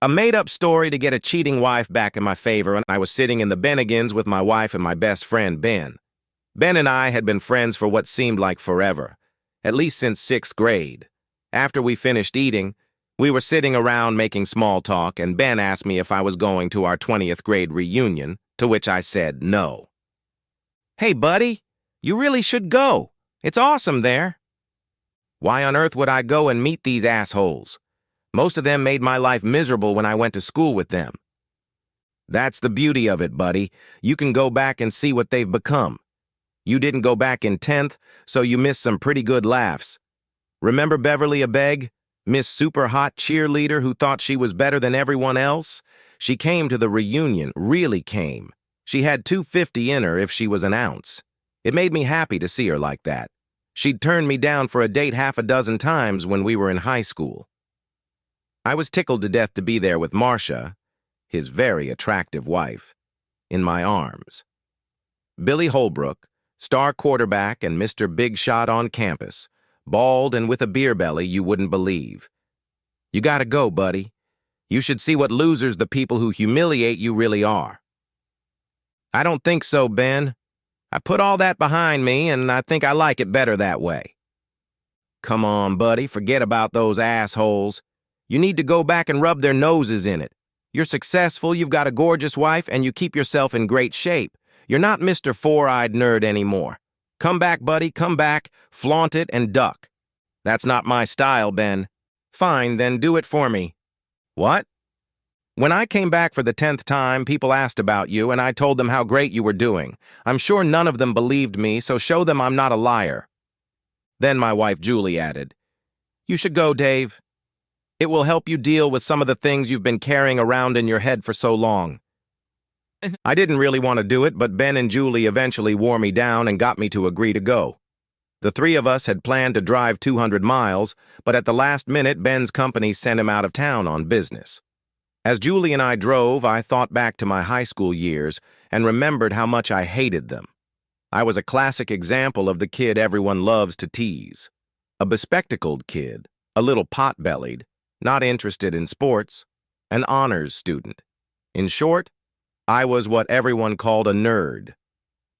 A made-up story to get a cheating wife back in my favor, and I was sitting in the Bennigans with my wife and my best friend, Ben. Ben and I had been friends for what seemed like forever, at least since 6th grade. After we finished eating, we were sitting around making small talk, and Ben asked me if I was going to our 20th grade reunion, to which I said no. "Hey, buddy, you really should go. It's awesome there." Why on earth would I go and meet these assholes? Most of them made my life miserable when I went to school with them. That's the beauty of it, buddy. You can go back and see what they've become. You didn't go back in 10th, so you missed some pretty good laughs. Remember Beverly Abeg, Miss Super Hot cheerleader who thought she was better than everyone else? She came to the reunion, really came. She had 250 in her if she was an ounce. It made me happy to see her like that. She'd turned me down for a date half a dozen times when we were in high school. I was tickled to death to be there with Marcia, his very attractive wife, in my arms. Billy Holbrook, star quarterback and Mr. Big Shot on campus, bald and with a beer belly you wouldn't believe. You gotta go, buddy. You should see what losers the people who humiliate you really are. I don't think so, Ben. I put all that behind me, and I think I like it better that way. Come on, buddy, forget about those assholes. You need to go back and rub their noses in it. You're successful, you've got a gorgeous wife, and you keep yourself in great shape. You're not Mr. Four-Eyed Nerd anymore. Come back, buddy, come back, flaunt it, and duck. That's not my style, Ben. Fine, then do it for me. What? When I came back for the 10th time, people asked about you, and I told them how great you were doing. I'm sure none of them believed me, so show them I'm not a liar. Then my wife Julie added, "You should go, Dave. It will help you deal with some of the things you've been carrying around in your head for so long." I didn't really want to do it, but Ben and Julie eventually wore me down and got me to agree to go. The three of us had planned to drive 200 miles, but at the last minute, Ben's company sent him out of town on business. As Julie and I drove, I thought back to my high school years and remembered how much I hated them. I was a classic example of the kid everyone loves to tease. A bespectacled kid, a little pot-bellied, not interested in sports, an honors student. In short, I was what everyone called a nerd.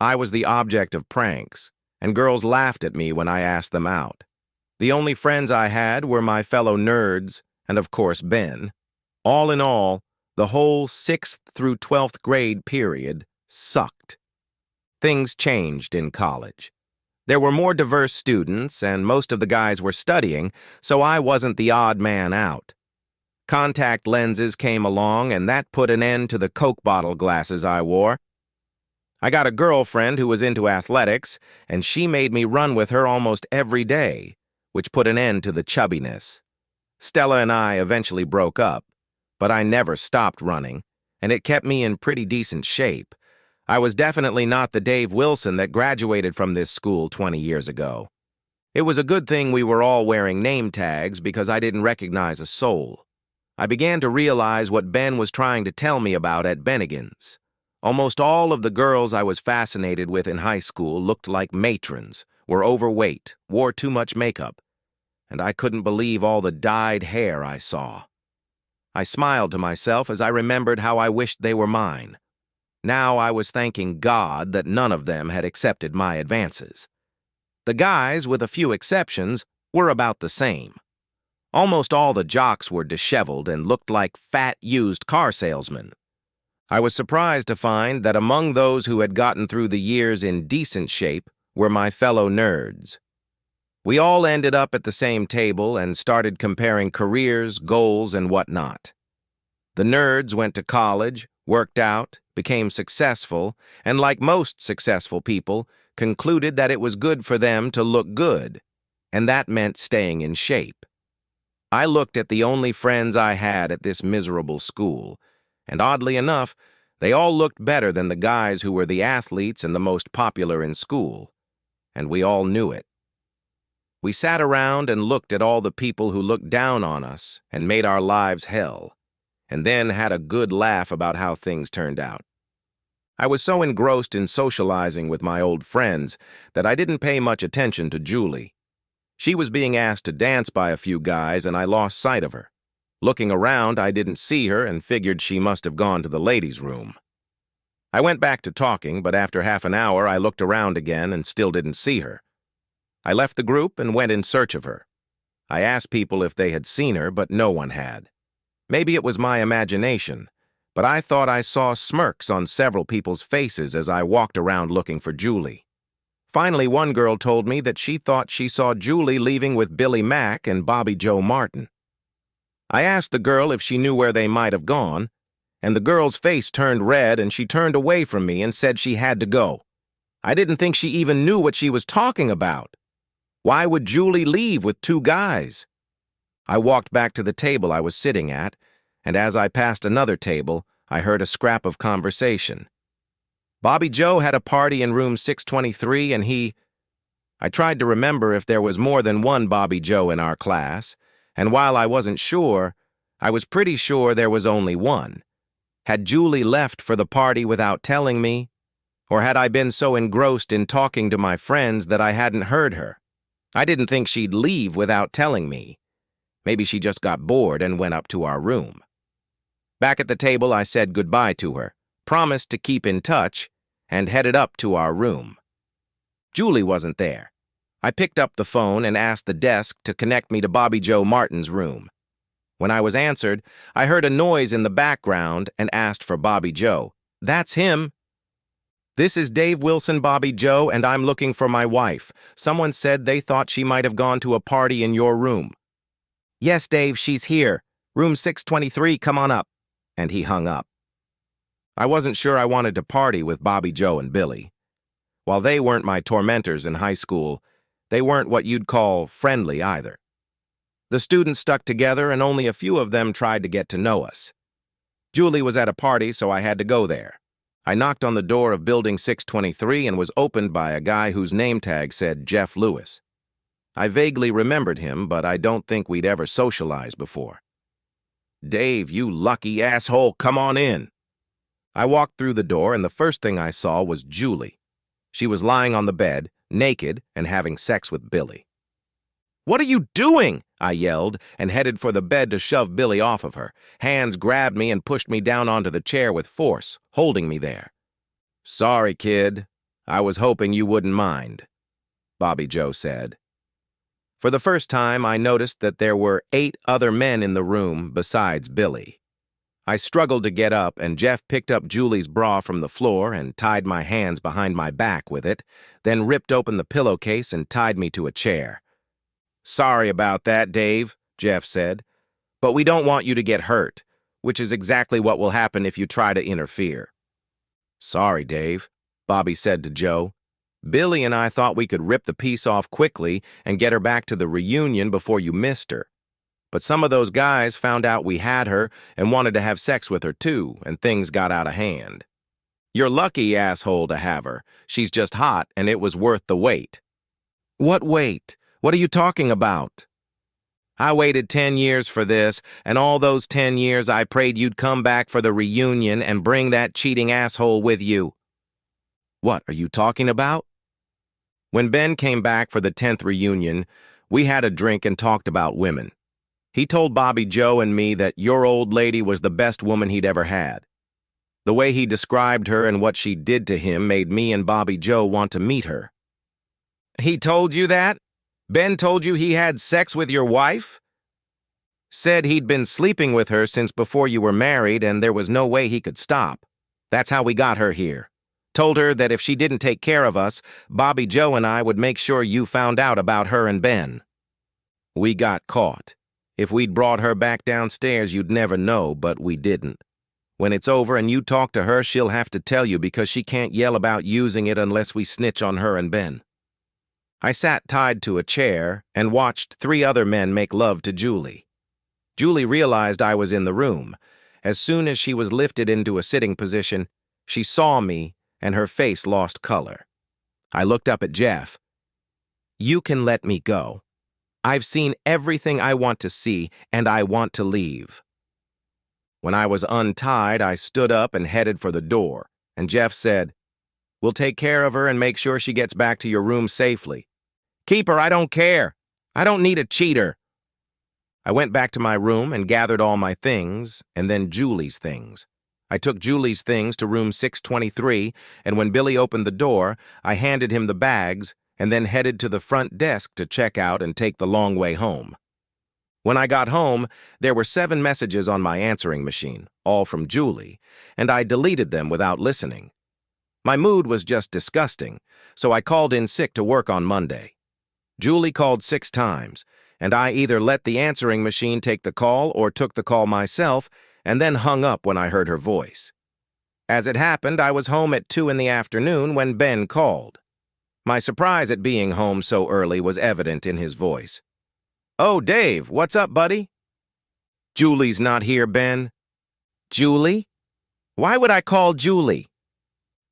I was the object of pranks, and girls laughed at me when I asked them out. The only friends I had were my fellow nerds, and of course Ben. All in all, the whole 6th through 12th grade period sucked. Things changed in college. There were more diverse students, and most of the guys were studying, so I wasn't the odd man out. Contact lenses came along, and that put an end to the Coke bottle glasses I wore. I got a girlfriend who was into athletics, and she made me run with her almost every day, which put an end to the chubbiness. Stella and I eventually broke up, but I never stopped running, and it kept me in pretty decent shape. I was definitely not the Dave Wilson that graduated from this school 20 years ago. It was a good thing we were all wearing name tags because I didn't recognize a soul. I began to realize what Ben was trying to tell me about at Bennigan's. Almost all of the girls I was fascinated with in high school looked like matrons, were overweight, wore too much makeup, and I couldn't believe all the dyed hair I saw. I smiled to myself as I remembered how I wished they were mine. Now I was thanking God that none of them had accepted my advances. The guys, with a few exceptions, were about the same. Almost all the jocks were disheveled and looked like fat used car salesmen. I was surprised to find that among those who had gotten through the years in decent shape were my fellow nerds. We all ended up at the same table and started comparing careers, goals, and whatnot. The nerds went to college, worked out, became successful, and like most successful people, concluded that it was good for them to look good, and that meant staying in shape. I looked at the only friends I had at this miserable school, and oddly enough, they all looked better than the guys who were the athletes and the most popular in school, and we all knew it. We sat around and looked at all the people who looked down on us and made our lives hell, and then had a good laugh about how things turned out. I was so engrossed in socializing with my old friends that I didn't pay much attention to Julie. She was being asked to dance by a few guys, and I lost sight of her. Looking around, I didn't see her and figured she must have gone to the ladies' room. I went back to talking, but after half an hour, I looked around again and still didn't see her. I left the group and went in search of her. I asked people if they had seen her, but no one had. Maybe it was my imagination, but I thought I saw smirks on several people's faces as I walked around looking for Julie. Finally, one girl told me that she thought she saw Julie leaving with Billy Mack and Bobby Joe Martin. I asked the girl if she knew where they might have gone, and the girl's face turned red and she turned away from me and said she had to go. I didn't think she even knew what she was talking about. Why would Julie leave with two guys? I walked back to the table I was sitting at, and as I passed another table, I heard a scrap of conversation. Bobby Joe had a party in room 623 and I tried to remember if there was more than one Bobby Joe in our class, and while I wasn't sure, I was pretty sure there was only one. Had Julie left for the party without telling me? Or had I been so engrossed in talking to my friends that I hadn't heard her? I didn't think she'd leave without telling me. Maybe she just got bored and went up to our room. Back at the table, I said goodbye to her, promised to keep in touch, and headed up to our room. Julie wasn't there. I picked up the phone and asked the desk to connect me to Bobby Joe Martin's room. When I was answered, I heard a noise in the background and asked for Bobby Joe. "That's him." "This is Dave Wilson, Bobby Joe, and I'm looking for my wife. Someone said they thought she might have gone to a party in your room." "Yes, Dave, she's here. Room 623, come on up." And he hung up. I wasn't sure I wanted to party with Bobby Joe and Billy. While they weren't my tormentors in high school, they weren't what you'd call friendly either. The students stuck together and only a few of them tried to get to know us. Julie was at a party, so I had to go there. I knocked on the door of building 623 and was opened by a guy whose name tag said Jeff Lewis. I vaguely remembered him, but I don't think we'd ever socialized before. "Dave, you lucky asshole, come on in." I walked through the door and the first thing I saw was Julie. She was lying on the bed, naked, and having sex with Billy. "What are you doing?" I yelled, and headed for the bed to shove Billy off of her. Hands grabbed me and pushed me down onto the chair with force, holding me there. "Sorry, kid. I was hoping you wouldn't mind," Bobby Joe said. For the first time, I noticed that there were 8 other men in the room besides Billy. I struggled to get up, and Jeff picked up Julie's bra from the floor and tied my hands behind my back with it, then ripped open the pillowcase and tied me to a chair. "Sorry about that, Dave," Jeff said, "but we don't want you to get hurt, which is exactly what will happen if you try to interfere." "Sorry, Dave," Bobby said to Joe. "Billy and I thought we could rip the piece off quickly and get her back to the reunion before you missed her. But some of those guys found out we had her and wanted to have sex with her too, and things got out of hand. You're lucky, asshole, to have her. She's just hot, and it was worth the wait." "What wait? What are you talking about?" "I waited 10 years for this, and all those 10 years I prayed you'd come back for the reunion and bring that cheating asshole with you." "What are you talking about?" When Ben came back for the 10th reunion, we had a drink and talked about women. He told Bobby Joe and me that your old lady was the best woman he'd ever had. The way he described her and what she did to him made me and Bobby Joe want to meet her. "He told you that? Ben told you he had sex with your wife?" "Said he'd been sleeping with her since before you were married and there was no way he could stop. That's how we got her here. Told her that if she didn't take care of us, Bobby Joe and I would make sure you found out about her and Ben. We got caught. If we'd brought her back downstairs, you'd never know, but we didn't. When it's over and you talk to her, she'll have to tell you because she can't yell about using it unless we snitch on her and Ben." I sat tied to a chair and watched 3 other men make love to Julie. Julie realized I was in the room. As soon as she was lifted into a sitting position, she saw me and her face lost color. I looked up at Jeff. "You can let me go. I've seen everything I want to see, and I want to leave." When I was untied, I stood up and headed for the door, and Jeff said, "We'll take care of her and make sure she gets back to your room safely." "Keep her, I don't care. I don't need a cheater." I went back to my room and gathered all my things, and then Julie's things. I took Julie's things to room 623, and when Billy opened the door, I handed him the bags and then headed to the front desk to check out and take the long way home. When I got home, there were 7 messages on my answering machine, all from Julie, and I deleted them without listening. My mood was just disgusting, so I called in sick to work on Monday. Julie called 6 times, and I either let the answering machine take the call or took the call myself and then hung up when I heard her voice. As it happened, I was home at 2 in the afternoon when Ben called. My surprise at being home so early was evident in his voice. "Oh, Dave, what's up, buddy?" "Julie's not here, Ben." "Julie? Why would I call Julie?"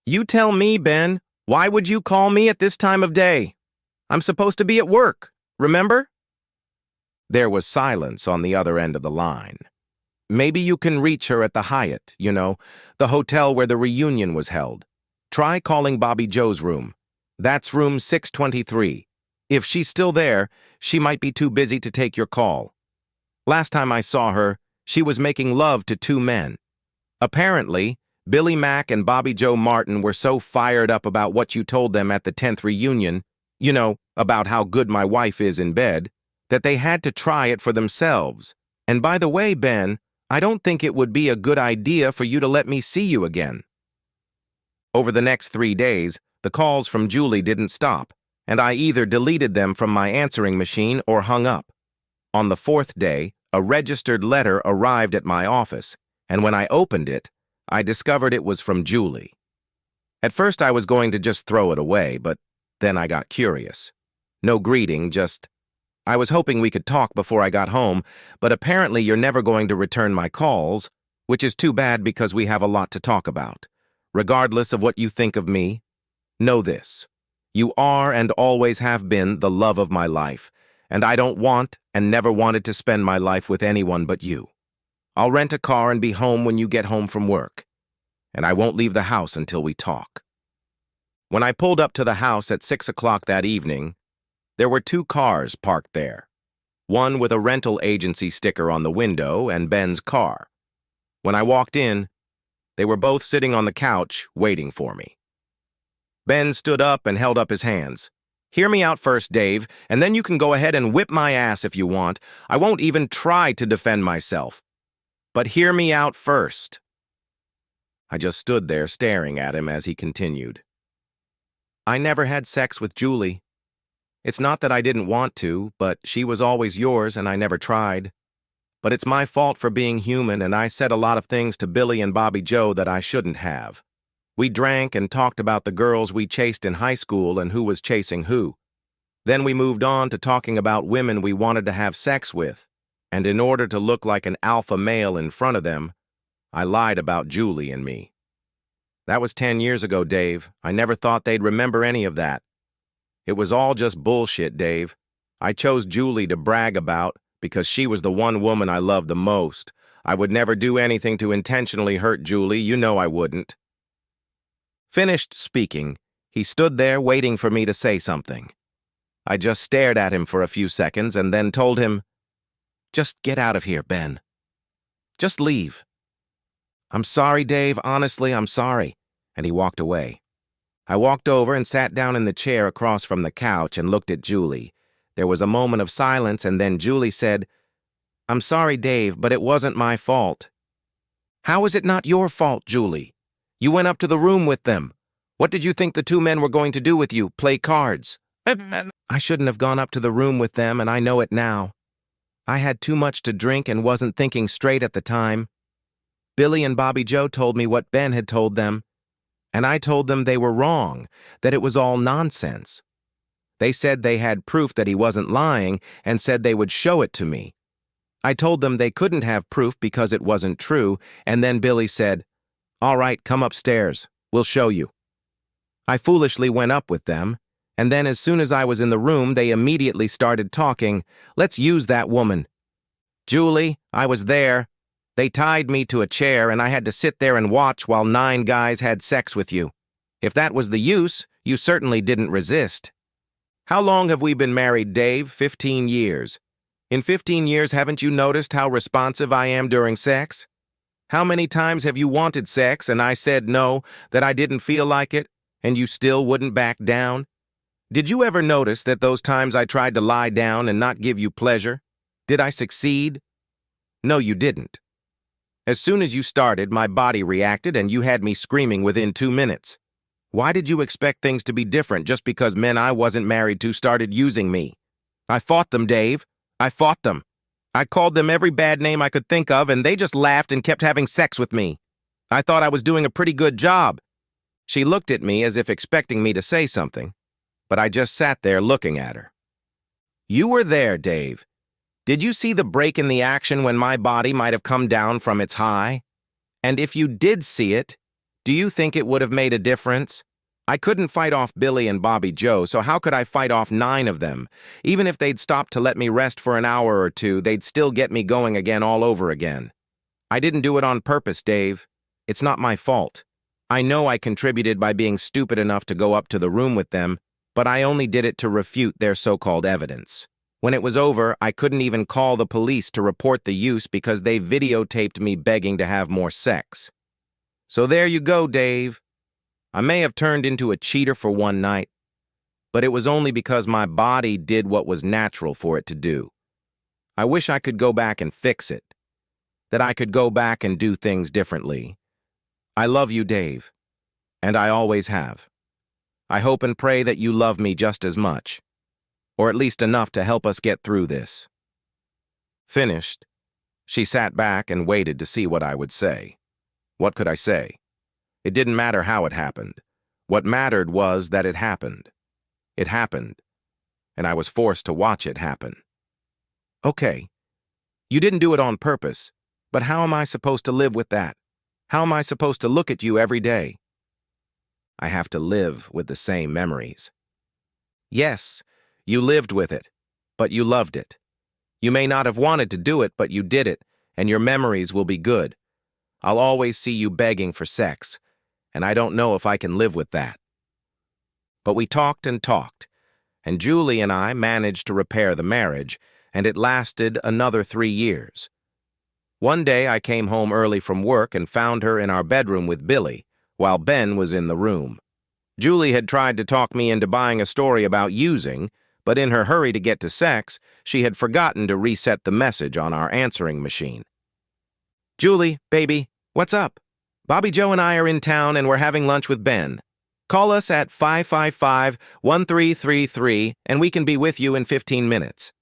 "You tell me, Ben. Why would you call me at this time of day? I'm supposed to be at work, remember?" There was silence on the other end of the line. "Maybe you can reach her at the Hyatt, the hotel where the reunion was held. Try calling Bobby Joe's room. That's room 623. If she's still there, she might be too busy to take your call. Last time I saw her, she was making love to 2 men. Apparently, Billy Mack and Bobby Joe Martin were so fired up about what you told them at the 10th reunion, about how good my wife is in bed, that they had to try it for themselves. And by the way, Ben, I don't think it would be a good idea for you to let me see you again." Over the next 3 days, the calls from Julie didn't stop, and I either deleted them from my answering machine or hung up. On the 4th day, a registered letter arrived at my office, and when I opened it, I discovered it was from Julie. At first I was going to just throw it away, but then I got curious. No greeting, just, "I was hoping we could talk before I got home, but apparently you're never going to return my calls, which is too bad because we have a lot to talk about. Regardless of what you think of me, know this. You are and always have been the love of my life, and I don't want and never wanted to spend my life with anyone but you. I'll rent a car and be home when you get home from work, and I won't leave the house until we talk." When I pulled up to the house at 6 o'clock that evening, there were 2 cars parked there, one with a rental agency sticker on the window and Ben's car. When I walked in, they were both sitting on the couch waiting for me. Ben stood up and held up his hands. "Hear me out first, Dave, and then you can go ahead and whip my ass if you want. I won't even try to defend myself. But hear me out first." I just stood there staring at him as he continued. "I never had sex with Julie. It's not that I didn't want to, but she was always yours and I never tried. But it's my fault for being human, and I said a lot of things to Billy and Bobby Joe that I shouldn't have. We drank and talked about the girls we chased in high school and who was chasing who. Then we moved on to talking about women we wanted to have sex with, and in order to look like an alpha male in front of them, I lied about Julie and me. That was 10 years ago, Dave. I never thought they'd remember any of that. It was all just bullshit, Dave. I chose Julie to brag about because she was the one woman I loved the most. I would never do anything to intentionally hurt Julie, you know I wouldn't." Finished speaking, he stood there waiting for me to say something. I just stared at him for a few seconds and then told him, "Just get out of here, Ben. Just leave." "I'm sorry, Dave. Honestly, I'm sorry." And he walked away. I walked over and sat down in the chair across from the couch and looked at Julie. There was a moment of silence, and then Julie said, "I'm sorry, Dave, but it wasn't my fault." "How is it not your fault, Julie? You went up to the room with them. What did you think the 2 men were going to do with you, play cards?" "I shouldn't have gone up to the room with them, and I know it now. I had too much to drink and wasn't thinking straight at the time. Billy and Bobby Joe told me what Ben had told them, and I told them they were wrong, that it was all nonsense. They said they had proof that he wasn't lying and said they would show it to me. I told them they couldn't have proof because it wasn't true, and then Billy said, 'All right, come upstairs. We'll show you.' I foolishly went up with them, and then as soon as I was in the room, they immediately started talking. 'Let's use that woman.' Julie, I was there. They tied me to a chair, and I had to sit there and watch while 9 guys had sex with you. If that was the use, you certainly didn't resist. How long have we been married, Dave? 15 years. In 15 years, haven't you noticed how responsive I am during sex? How many times have you wanted sex and I said no, that I didn't feel like it, and you still wouldn't back down? Did you ever notice that those times I tried to lie down and not give you pleasure? Did I succeed? No, you didn't. As soon as you started, my body reacted and you had me screaming within 2 minutes. Why did you expect things to be different just because men I wasn't married to started using me? I fought them, Dave. I fought them. I called them every bad name I could think of and they just laughed and kept having sex with me. I thought I was doing a pretty good job. She looked at me as if expecting me to say something, but I just sat there looking at her. You were there, Dave. Did you see the break in the action when my body might have come down from its high? And if you did see it, do you think it would have made a difference? I couldn't fight off Billy and Bobby Joe, so how could I fight off 9 of them? Even if they'd stopped to let me rest for an hour or two, they'd still get me going again all over again. I didn't do it on purpose, Dave. It's not my fault. I know I contributed by being stupid enough to go up to the room with them, but I only did it to refute their so-called evidence. When it was over, I couldn't even call the police to report the use because they videotaped me begging to have more sex. So there you go, Dave. I may have turned into a cheater for one night, but it was only because my body did what was natural for it to do. I wish I could go back and fix it, that I could go back and do things differently. I love you, Dave, and I always have. I hope and pray that you love me just as much, or at least enough to help us get through this. Finished, she sat back and waited to see what I would say. What could I say? It didn't matter how it happened. What mattered was that it happened. It happened, and I was forced to watch it happen. Okay, you didn't do it on purpose, but how am I supposed to live with that? How am I supposed to look at you every day? I have to live with the same memories. Yes, you lived with it, but you loved it. You may not have wanted to do it, but you did it, and your memories will be good. I'll always see you begging for sex, and I don't know if I can live with that. But we talked and talked, and Julie and I managed to repair the marriage, and it lasted another 3 years. One day I came home early from work and found her in our bedroom with Billy, while Ben was in the room. Julie had tried to talk me into buying a story about using, but in her hurry to get to sex, she had forgotten to reset the message on our answering machine. Julie, baby, what's up? Bobby Joe and I are in town and we're having lunch with Ben. Call us at 555-1333 and we can be with you in 15 minutes.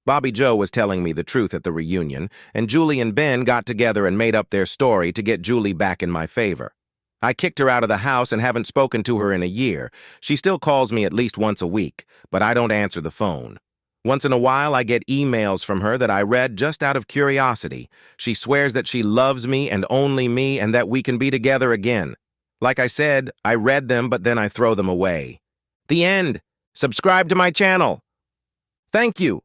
Bobby Joe was telling me the truth at the reunion, and Julie and Ben got together and made up their story to get Julie back in my favor. I kicked her out of the house and haven't spoken to her in a year. She still calls me at least once a week, but I don't answer the phone. Once in a while, I get emails from her that I read just out of curiosity. She swears that she loves me and only me and that we can be together again. Like I said, I read them, but then I throw them away. The end. Subscribe to my channel. Thank you.